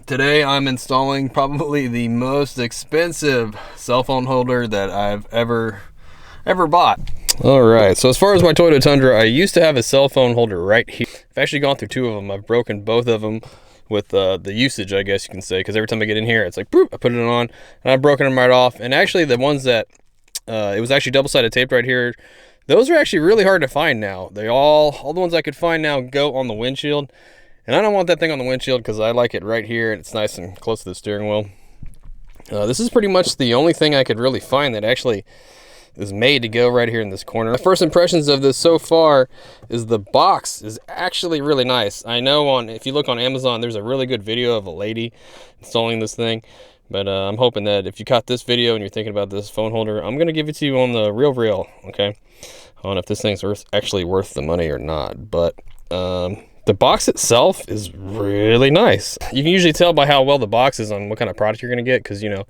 Today I'm installing probably the most expensive cell phone holder that I've ever bought. Alright, so as far as my Toyota Tundra, I used to have a cell phone holder right here. I've actually gone through two of them. I've broken both of them with the usage, I guess you can say, because every time I get in here, it's like, boop, I put it on, and I've broken them right off. And actually the ones that, it was actually double-sided taped right here, those are actually really hard to find now. They all the ones I could find now go on the windshield. And I don't want that thing on the windshield because I like it right here and it's nice and close to the steering wheel. This is pretty much the only thing I could really find that actually is made to go right here in this corner. My first impressions of this so far is the box is actually really nice. I know if you look on Amazon, there's a really good video of a lady installing this thing. But I'm hoping that if you caught this video and you're thinking about this phone holder, I'm going to give it to you on the real, okay? On if this thing's actually worth the money or not. But the box itself is really nice. You can usually tell by how well the box is on what kind of product you're going to get, because, you know,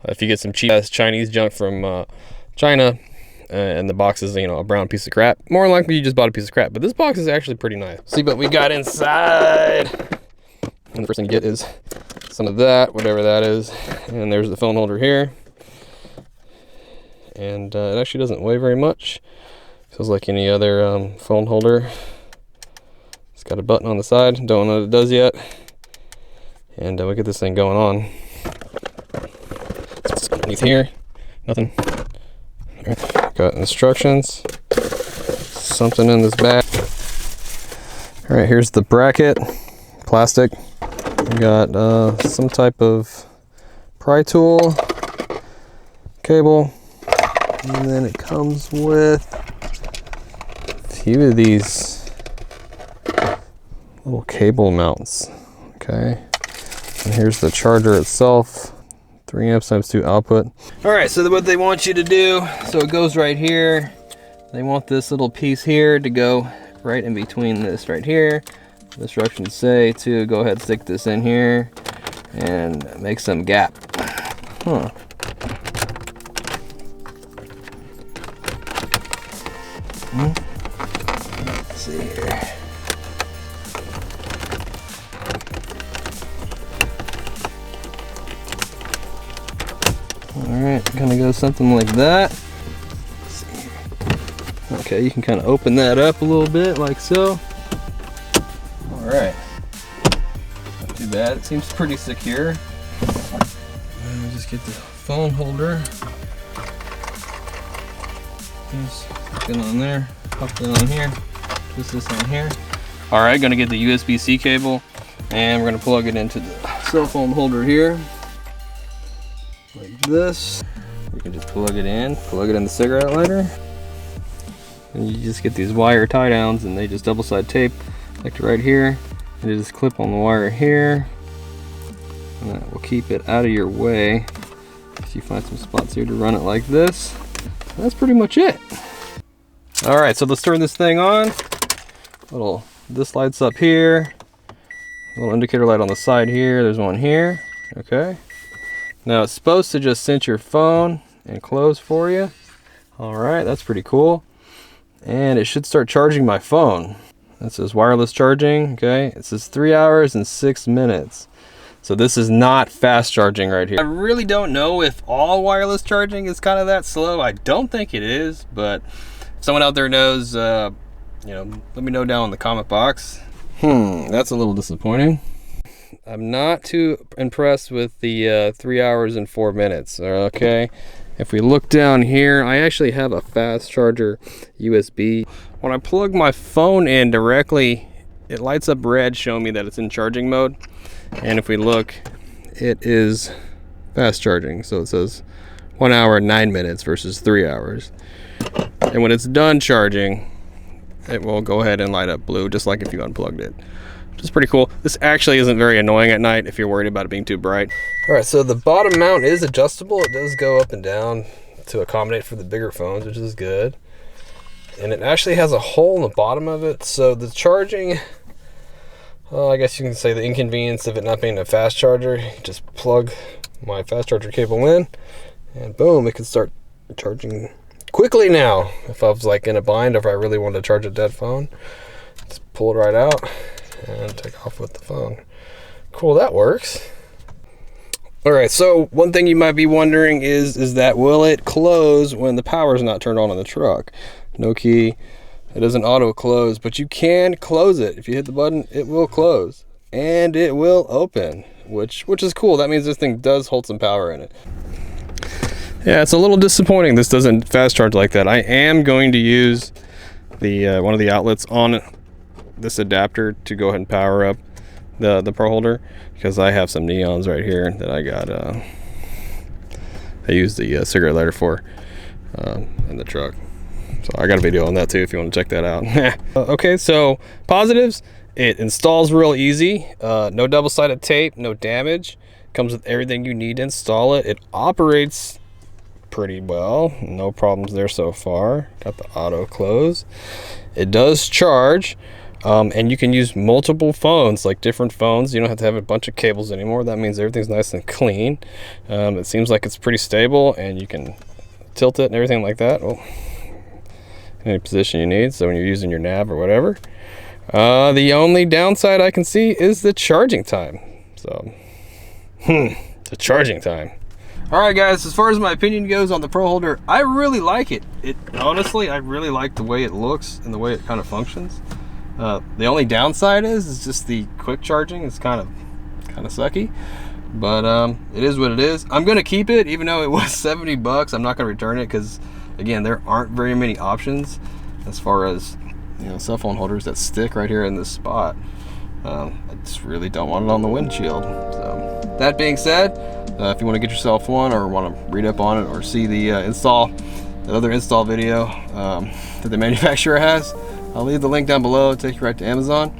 if you get some cheap ass Chinese junk from China and the box is, you know, a brown piece of crap, more likely you just bought a piece of crap. But this box is actually pretty nice. See what we got inside. And the first thing you get is some of that, whatever that is. And there's the phone holder here. And it actually doesn't weigh very much. Feels like any other phone holder. It's got a button on the side. Don't know what it does yet. And we'll get this thing going on. What's underneath here? Nothing. Got instructions. Something in this bag. All right, here's the bracket. Plastic. We got some type of pry tool, cable, and then it comes with a few of these little cable mounts. Okay, and here's the charger itself, 3 amps times 2 output. All right, so what they want you to do, so it goes right here. They want this little piece here to go right in between this right here. The instructions say to go ahead and stick this in here and make some gap. Huh. Let's see here. Alright, gonna go something like that. Let's see here. Okay, you can kind of open that up a little bit like so. Alright, not too bad. It seems pretty secure. Let me just get the phone holder. Just put it on there, pop it on here, twist this on here. Alright, gonna get the USB-C cable and we're gonna plug it into the cell phone holder here. Like this. You can just plug it in the cigarette lighter. And you just get these wire tie downs and they just double side tape. Like right here, and you just clip on the wire here, and that will keep it out of your way. So you find some spots here to run it like this. That's pretty much it. All right, so let's turn this thing on. This lights up here. A little indicator light on the side here. There's one here. Okay. Now it's supposed to just cinch your phone and close for you. All right, that's pretty cool. And it should start charging my phone. It says wireless charging, okay? It says 3 hours and 6 minutes. So this is not fast charging right here. I really don't know if all wireless charging is kind of that slow. I don't think it is, but if someone out there knows, you know, let me know down in the comment box. That's a little disappointing. I'm not too impressed with the 3 hours and 4 minutes, okay? If we look down here, I actually have a fast charger USB. When I plug my phone in directly, it lights up red showing me that it's in charging mode. And if we look, it is fast charging. So it says 1 hour and 9 minutes versus 3 hours. And when it's done charging, it will go ahead and light up blue, just like if you unplugged it. Which is pretty cool. This actually isn't very annoying at night if you're worried about it being too bright. All right, so the bottom mount is adjustable. It does go up and down to accommodate for the bigger phones, which is good. And it actually has a hole in the bottom of it. So the charging, I guess you can say the inconvenience of it not being a fast charger, just plug my fast charger cable in and boom, it can start charging quickly now. If I was like in a bind, or if I really wanted to charge a dead phone, just pull it right out and take off with the phone. Cool, that works. All right, so one thing you might be wondering is that will it close when the power is not turned on the truck? No key, it doesn't auto close, but you can close it. If you hit the button, it will close and it will open, which is cool. That means this thing does hold some power in it. Yeah, it's a little disappointing this doesn't fast charge like that. I am going to use the one of the outlets on this adapter to go ahead and power up the ProHolder, because I have some neons right here that I got. I use the cigarette lighter for in the truck. So I got a video on that too if you want to check that out. Okay, so positives: it installs real easy. No double-sided tape, no damage. Comes with everything you need to install it. It operates pretty well, no problems there so far. Got the auto close. It does charge, and you can use multiple phones, like different phones. You don't have to have a bunch of cables anymore. That means everything's nice and clean. It seems like it's pretty stable, and you can tilt it and everything like that. Well, any position you need, so when you're using your nav or whatever. The only downside I can see is the charging time. So the charging time. All right, guys, as far as my opinion goes on the ProHolder, I really like it. Honestly, I really like the way it looks and the way it kind of functions. The only downside is just the quick charging. It's kind of sucky, but it is what it is. I'm gonna keep it, even though it was 70 bucks. I'm not gonna return it because, again, there aren't very many options as far as, you know, cell phone holders that stick right here in this spot. I just really don't want it on the windshield. So that being said, if you want to get yourself one or want to read up on it or see the other install video that the manufacturer has, I'll leave the link down below. It'll take you right to Amazon.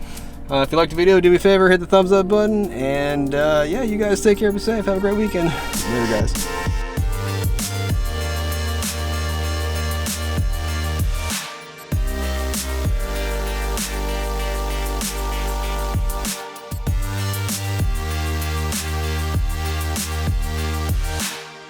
If you liked the video, do me a favor, hit the thumbs up button, and yeah, you guys take care, be safe, have a great weekend. Later, guys.